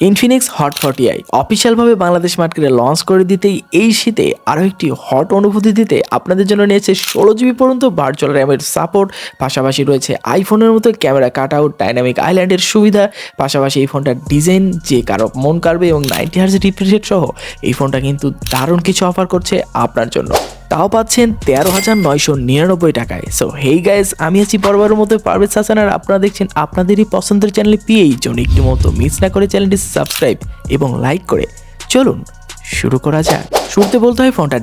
Infinix hot 40i অফিসিয়ালভাবে Bangladesh মার্কেটে launch করে দিতেই এই শীতে আরও একটি হট অনুভূতি দিতে আপনাদের জন্য নিয়েছে 16GB পর্যন্ত ভার্চুয়াল র্যামের সাপোর্ট, পাশাপাশি রয়েছে আইফোনের মতো ক্যামেরা কাট আউট, ডাইনামিক আইল্যান্ডের সুবিধা, পাশাপাশি এই ফোনটার ডিজাইন যে কারো মন কাড়বে এবং 90Hz রিফ্রেশ রেট সহ এই ফোনটা কিন্তু দারুণ কিছু অফার করছে আপনার জন্য, তাও পাচ্ছেন 13,999 টাকায়। সো হেই গাইস, আমি আছি বরাবরের মতো পারভেজ হাসান আর আপনারা দেখছেন আপনাদেরই পছন্দের চ্যানেল PhZoNe। একটি মতো মিস না করে চ্যানেলটি সাবস্ক্রাইব এবং লাইক করে চলুন শুরু করা যাক। শুরুতে বলতে হয় ফোনটার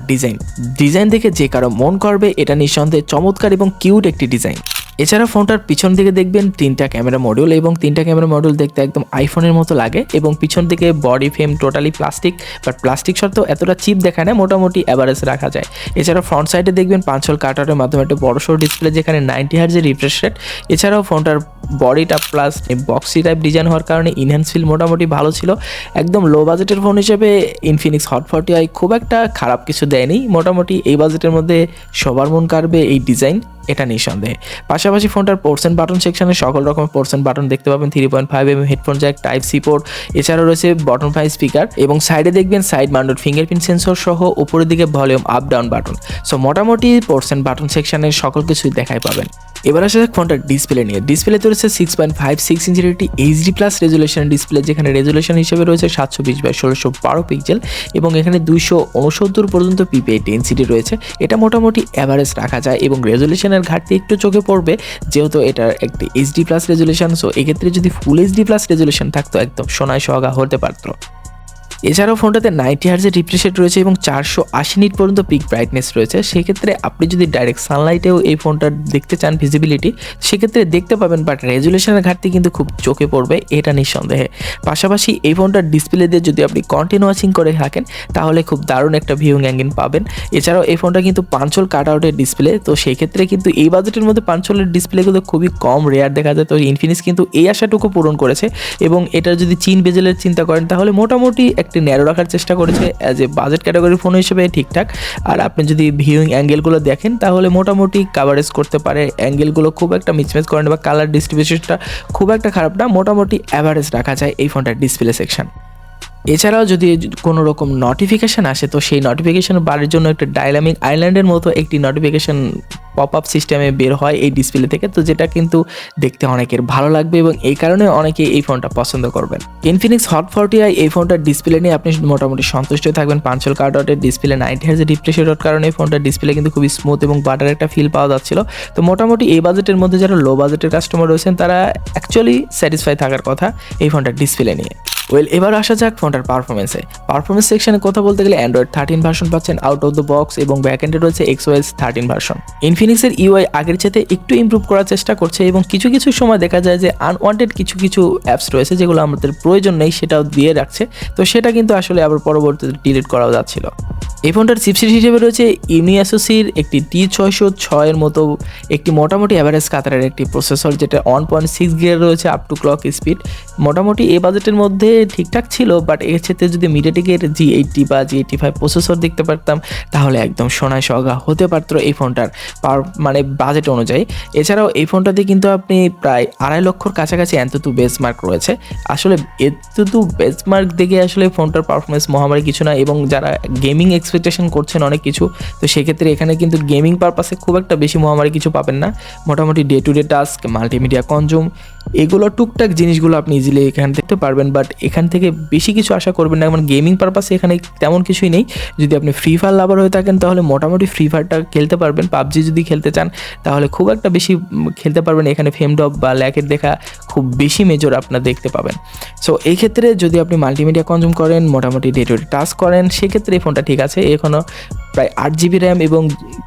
ডিজাইন দেখে যে কারো মন করবে, এটা নিঃসন্দেহে চমৎকার এবং কিউট একটি ডিজাইন। এছাড়া ফোনটার পিছন দিকে দেখবেন 3টা ক্যামেরা মডিউল এবং 3টা ক্যামেরা মডিউল দেখতে একদম আইফোনের মতো লাগে এবং পিছন দিকে body frame totally plastic, but plastic সত্ত্বেও এতটা চিপ দেখায় না, মোটামুটি অ্যাভারেজ রাখা যায়। এছাড়াও ফ্রন্ট সাইডে দেখবেন 5 হল কাটআউটের মাধ্যমে একটা বড়সড় ডিসপ্লে যেখানে 90Hz রিফ্রেশ রেট। এছাড়াও ফোনটার বডিটা প্লাস বক্সি টাইপ ডিজাইন হওয়ার কারণে ইনহ্যান্স ফিল মোটামুটি ভালো ছিল। একদম লো বাজেটের ফোন হিসেবে ইনফিনিক্স হট 40i খুব একটা খারাপ কিছু দেয়নি, মোটামুটি এই বাজেটের মধ্যে সবার মন কাড়বে এই ডিজাইন, এটা নিঃসন্দেহে। পাশাপাশি ফোনটার পোর্টস এন্ড বাটন সেকশনে সকল রকমের পোর্টস এন্ড বাটন দেখতে পাবেন, 3.5mm headphone jack, type C port, এছাড়াও রয়েছে বটন 5 স্পিকার এবং সাইডে দেখবেন সাইড মাউন্টেড ফিঙ্গারপ্রিন্ট সেন্সর সহ উপরের দিকে volume up down button. So মোটামুটি পোর্টস এন্ড বাটন সেকশনের সকল কিছুই দেখাই পাবেন। এবার আসা যাক ফোনটার ডিসপ্লে নিয়ে। ডিসপ্লেতে রয়েছে 6.56 ইঞ্চির একটি HD+ রেজুলেশন ডিসপ্লে, যেখানে রেজুলেশন হিসেবে রয়েছে 720x1612 পিক্সেল এবং এখানে 269 পর্যন্ত PPI ডেনসিটি রয়েছে। এটা মোটামুটি অ্যাভারেজ রাখা যায় এবং রেজুলেশনের ঘাটতি একটু চোখে পড়বে যেহেতু এটার একটি HD+ রেজুলেশন। সো এক্ষেত্রে যদি ফুল HD+ রেজুলেশন থাকতো একদম সোনায় সোহাগা হতে পারতো। এছাড়াও ফোনটাতে 90Hz রিফ্রেশ রেট রয়েছে এবং 480 নিট পর্যন্ত পিক ব্রাইটনেস রয়েছে। সেক্ষেত্রে আপনি যদি ডাইরেক্ট সানলাইটেও এই ফোনটা দেখতে চান ভিজিবিলিটি, সেক্ষেত্রে দেখতে পাবেন, বাট রেজুলেশনের ঘাটতি কিন্তু খুব চোখে পড়বে, এটা নিঃসন্দেহে। পাশাপাশি এই ফোনটার ডিসপ্লে দিয়ে যদি আপনি কন্টেন্ট ওয়াচিং করে থাকেন তাহলে খুব দারুণ একটা ভিউইং অ্যাঙ্গেল পাবেন। এছাড়াও এই ফোনটা কিন্তু 5 হল কাট আউটের ডিসপ্লে, তো সেই ক্ষেত্রে কিন্তু এই বাজেটের মধ্যে 5 হলের ডিসপ্লেগুলো খুবই কম রেয়ার দেখা যায়। তো ইনফিনিক্স কিন্তু এই আশাটুকু পূরণ করেছে এবং এটার যদি চীন বেজেলের চিন্তা করেন তাহলে মোটামুটি একটি ন্যারো রাখার চেষ্টা করেছে as a budget category phone হিসেবে ঠিকঠাক। আর আপনি যদি ভিউইং অ্যাঙ্গেলগুলো দেখেন তাহলে মোটামুটি কাভারেজ করতে পারে, অ্যাঙ্গেলগুলো খুব একটা মিসম্যাচ করে না বা কালার ডিস্ট্রিবিউশনটা খুব একটা খারাপ না, মোটামুটি অ্যাভারেজ রাখা যায় এই ফোনটার ডিসপ্লে সেকশন। এছাড়াও যদি কোনো রকম নোটিফিকেশান আসে তো সেই নোটিফিকেশান বারের জন্য একটা ডাইনামিক আইল্যান্ডের মতো একটি নোটিফিকেশান পপ আপ সিস্টেমে বের হয় এই ডিসপ্লে থেকে, তো যেটা কিন্তু দেখতে অনেকের ভালো লাগবে এবং এই কারণে অনেকে এই ফোনটা পছন্দ করবেন। ইনফিনিক্স হট 40i এই ফোনটার ডিসপ্লে নিয়ে আপনি মোটামুটি সন্তুষ্ট থাকবেন। 5 হল কাট আউটের ডিসপ্লে, 90Hz রিফ্রেশ রেটের কারণে এই ফোনটার ডিসপ্লে কিন্তু খুবই স্মুথ এবং বাটার একটা ফিল পাওয়া যাচ্ছিল। তো মোটামুটি এই বাজেটের মধ্যে যারা লো বাজেটের কাস্টমার রয়েছেন তারা অ্যাকচুয়ালি স্যাটিসফাই থাকার কথা এই ফোনটার ডিসপ্লে নিয়ে। এবার আসা যাক ফোনটার পারফরমেন্স সেকশনে কথা বলতে গেলে অ্যান্ড্রয়েড 13 ভার্সন পাচ্ছেন আউট অফ দ্য বক্স এবং ব্যাকএন্ডে রয়েছে XOS 13 ভার্সন। ইনফিনিক্সের UI আগের চাইতে একটু ইমপ্রুভ করার চেষ্টা করছে এবং কিছু সময় দেখা যায় যে আনওয়ান্টেড কিছু অ্যাপস রয়েছে যেগুলো আমাদের প্রয়োজন নেই সেটাও দিয়ে রাখছে, তো সেটা কিন্তু আসলে আবার পরবর্তীতে ডিলিট করাও যাচ্ছিল। এই ফোনটার চিপসেট হিসেবে রয়েছে ইউনিএসওসির একটি T606 এর মতো একটি মোটামুটি অ্যাভারেজ কাতারের একটি প্রসেসর, যেটা 1.6 গিয়ার রয়েছে আপ টু ক্লক স্পিড। মোটামুটি এই বাজেটের মধ্যে ঠিকঠাক ছিল, বাট এর ক্ষেত্রে যদি মিডিয়াটেকের G80 বা G85 প্রসেসর দেখতে পারতাম তাহলে একদম সোনায় সোহাগা হতে পারত এই ফোনটার মানে বাজেট অনুযায়ী। এছাড়াও এই ফোনটাতে কিন্তু আপনি প্রায় 2.5 লক্ষর কাছাকাছি এনতুতু বেঞ্চমার্ক রয়েছে। আসলে এনতুতু বেঞ্চমার্ক দেখে আসলে ফোনটার পারফরমেন্স মহামারী কিছু না এবং যারা গেমিং এক্সপেকটেশন করছেন অনেক কিছু, তো সেক্ষেত্রে এখানে কিন্তু গেমিং পারপাসে খুব একটা বেশি মহামারী কিছু পাবেন না। মোটামুটি day to day task, multimedia consume, এগুলো টুকটাক জিনিসগুলো আপনি ইজিলি এখান থেকে পারবেন, বাট এখান থেকে বেশি কিছু আশা করবেন না। মানে গেমিং পারপাসে এখানে তেমন কিছুই নেই। যদি আপনি ফ্রি ফায়ার লাভার হয়ে থাকেন তাহলে মোটামুটি ফ্রি ফায়ারটা খেলতে পারবেন। পাবজি যদি খেলতে চান তাহলে খুব একটা বেশি খেলতে পারবেন, এখানে ফেমডপ বা ল্যাকের দেখা খুব বেশি মেজর আপনার দেখতে পাবেন। সো এই ক্ষেত্রে যদি আপনি মাল্টিমিডিয়া কনজুম করেন, মোটামুটি ডে টু ডে টাস্ক করেন, সেক্ষেত্রে এই ফোনটা ঠিক আছে। এখনও প্রায় 8GB র্যাম এবং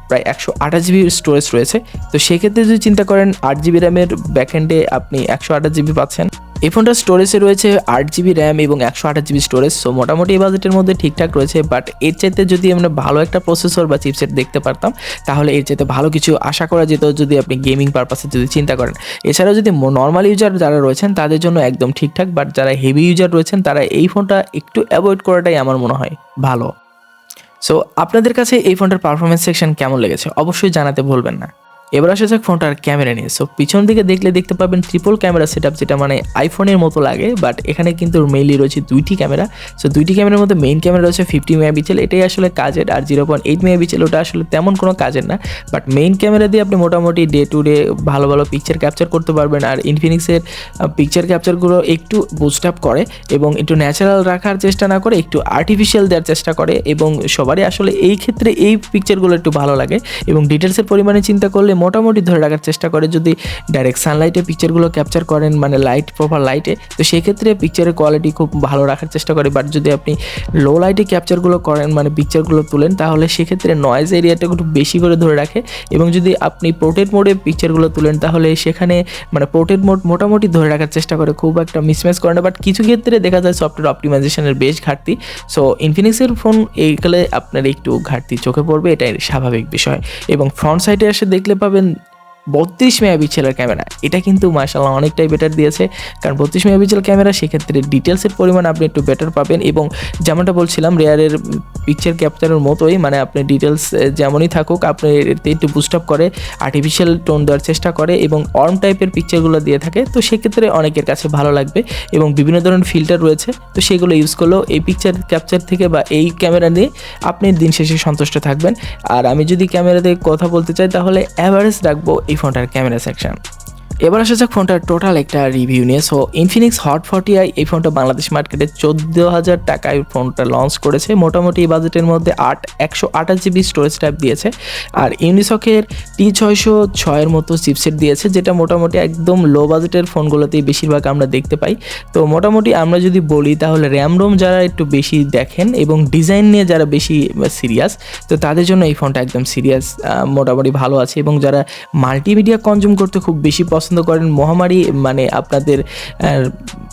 প্রায় 128GB স্টোরেজ রয়েছে, তো সেক্ষেত্রে যদি চিন্তা করেন 8GB র্যামের ব্যাকএন্ডে আপনি 128GB পাচ্ছেন। এই ফোনটার স্টোরেজে রয়েছে 8GB র্যাম এবং 128GB স্টোরেজ। সো মোটামুটি এই বাজেটের মধ্যে ঠিকঠাক রয়েছে, বাট এর চাইতে যদি আমরা ভালো একটা প্রসেসর বা চিপসেট দেখতে পারতাম তাহলে এর চাইতে ভালো কিছু আশা করা যেত যদি আপনি গেমিং পারপাসে যদি চিন্তা করেন। এছাড়াও যদি নর্মাল ইউজার যারা রয়েছেন তাদের জন্য একদম ঠিকঠাক, বাট যারা হেভি ইউজার রয়েছেন তারা এই ফোনটা একটু অ্যাভয়েড করাটাই আমার মনে হয় ভালো। সো আপনাদের কাছে এই ফোনটার পারফরমেন্স সেকশন কেমন লেগেছে অবশ্যই জানাতে ভুলবেন না। এবার আসা যাক ফোনটার ক্যামেরা নিয়ে। সো পিছন দিকে দেখলে দেখতে পাবেন ট্রিপল ক্যামেরা সেটআপ, যেটা মানে আইফোনের মতো লাগে, বাট এখানে কিন্তু মেইনলি রয়েছে দুইটি ক্যামেরা। সো দুইটি ক্যামেরার মধ্যে মেইন ক্যামেরা রয়েছে 50 মেগাপিক্সেল, এটাই আসলে কাজের, আর 0.8 মেগাপিক্সেল ওটা আসলে তেমন কোনো কাজের না। বাট মেইন ক্যামেরা দিয়ে আপনি মোটামুটি ডে টু ডে ভালো ভালো পিকচার ক্যাপচার করতে পারবেন। আর ইনফিনিক্সের পিকচার ক্যাপচারগুলো একটু বুস্ট আপ করে এবং একটু ন্যাচারাল রাখার চেষ্টা না করে একটু আর্টিফিশিয়াল দেওয়ার চেষ্টা করে, এবং সবারই আসলে এই ক্ষেত্রে এই পিকচারগুলো একটু ভালো লাগে। এবং ডিটেলসের পরিমাণে চিন্তা করলে মোটামুটি ধরে রাখার চেষ্টা করে। যদি ডাইরেক্ট সানলাইটে পিকচারগুলো ক্যাপচার করেন, মানে লাইট, প্রপার লাইটে, তো সেক্ষেত্রে পিকচারের কোয়ালিটি খুব ভালো রাখার চেষ্টা করে। বাট যদি আপনি লো লাইটে ক্যাপচারগুলো করেন, মানে পিকচারগুলো তুলেন, তাহলে সেক্ষেত্রে নয়েজ এরিয়াটা একটু বেশি করে ধরে রাখে। এবং যদি আপনি পোর্ট্রেট মোডে পিকচারগুলো তুলেন, তাহলে সেখানে মানে পোর্ট্রেট মোড মোটামুটি ধরে রাখার চেষ্টা করে, খুব একটা মিসম্যাচ করে না। বাট কিছু ক্ষেত্রে দেখা যায় সফটওয়্যার অপটিমাইজেশনের বেশ ঘাটতি। সো ইনফিনিক্সের ফোন এইকালে আপনার একটু ঘাটতি চোখে পড়বে, এটাই স্বাভাবিক বিষয়। এবং ফ্রন্ট সাইডে এসে দেখলে পাবেন 32 মেগাপিক্সেলের ক্যামেরা, এটা কিন্তু মাশাআল্লাহ অনেকটাই বেটার দিয়েছে। কারণ 32 মেগাপিক্সেল ক্যামেরা, সেক্ষেত্রে ডিটেলসের পরিমাণ আপনি একটু বেটার পাবেন। এবং যেমনটা বলছিলাম রেয়ারের পিকচার ক্যাপচারের মতোই, মানে আপনি ডিটেলস যেমনই থাকুক আপনি এতে একটু বুস্ট আপ করে, আর্টিফিশিয়াল টোন দেওয়ার চেষ্টা করে এবং অর্ম টাইপের পিকচারগুলো দিয়ে থাকে। তো সেক্ষেত্রে অনেকের কাছে ভালো লাগবে। এবং বিভিন্ন ধরনের ফিল্টার রয়েছে, তো সেগুলো ইউজ করলেও এই পিকচার ক্যাপচার থেকে বা এই ক্যামেরা নিয়ে আপনি দিন শেষে সন্তুষ্ট থাকবেন। আর আমি যদি ক্যামেরাতে কথা বলতে চাই, তাহলে অ্যাভারেজ রাখবো এই ফোনটার ক্যামেরা সেকশন। এবার আসা যাক ফোনটার টোটাল একটা রিভিউ নিয়ে। সো ইনফিনিক্স হট 40i এই ফোনটা বাংলাদেশ মার্কেটে 14,000 টাকায় ফোনটা লঞ্চ করেছে। মোটামুটি এই বাজেটের মধ্যে 128 জিবি স্টোরেজ টাইপ দিয়েছে। আর ইউনিসকের T606 মতো চিপসেট দিয়েছে, যেটা মোটামুটি একদম লো বাজেটের ফোনগুলোতেই বেশিরভাগ আমরা দেখতে পাই। তো মোটামুটি আমরা যদি বলি, তাহলে র্যাম রোম যারা একটু বেশি দেখেন এবং ডিজাইন নিয়ে যারা বেশি সিরিয়াস, তো তাদের জন্য এই ফোনটা একদম সিরিয়াস মোটামুটি ভালো আছে। এবং যারা মাল্টিমিডিয়া কনজিউম করতে খুব বেশি পছন্দ করেন, মহামারী মানে আপনাদের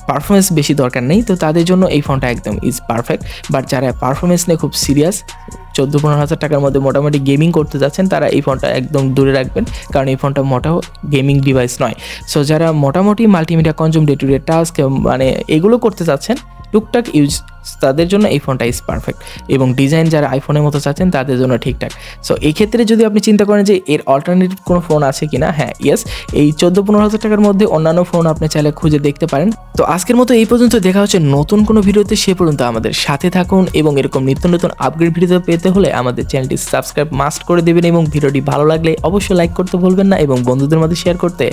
পারফরমেন্স বেশি দরকার নেই, তো তাদের জন্য এই ফোনটা একদম ইজ পারফেক্ট। বাট যারা পারফরমেন্স নিয়ে খুব সিরিয়াস, 14-15 হাজার টাকার মধ্যে মোটামুটি গেমিং করতে যাচ্ছেন, তারা এই ফোনটা একদম দূরে রাখবেন, কারণ এই ফোনটা মোটাও গেমিং ডিভাইস নয়। সো যারা মোটামুটি multimedia consume, day to day task মানে এগুলো করতে চাচ্ছেন, টুকটাক ইউজ, তাদের জন্য এই ফোনটা ইজ পারফেক্ট। এবং ডিজাইন যারা আইফোনের মতো চাচ্ছেন, তাদের জন্য ঠিকঠাক। সো এই ক্ষেত্রে যদি আপনি চিন্তা করেন যে এর অল্টারনেটিভ কোনো ফোন আছে কিনা, হ্যাঁ ইয়েস, এই 14-15 হাজার টাকার মধ্যে অন্যান্য ফোন আপনি চাইলে খুঁজে দেখতে পারেন। তো আজকের মতো এই পর্যন্ত, দেখা হচ্ছে নতুন কোনো ভিডিওতে। সে পর্যন্ত আমাদের সাথে থাকুন, এবং এরকম নিত্য নতুন আপগ্রেড ভিডিও পেতে হলে আমাদের চ্যানেলটি সাবস্ক্রাইব মাস্ট করে দেবেন। এবং ভিডিওটি ভালো লাগলে অবশ্যই লাইক করতে ভুলবেন না, এবং বন্ধুদের মধ্যে শেয়ার করতে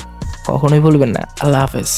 কখনোই ভুলবেন না। আল্লাহ হাফেজ।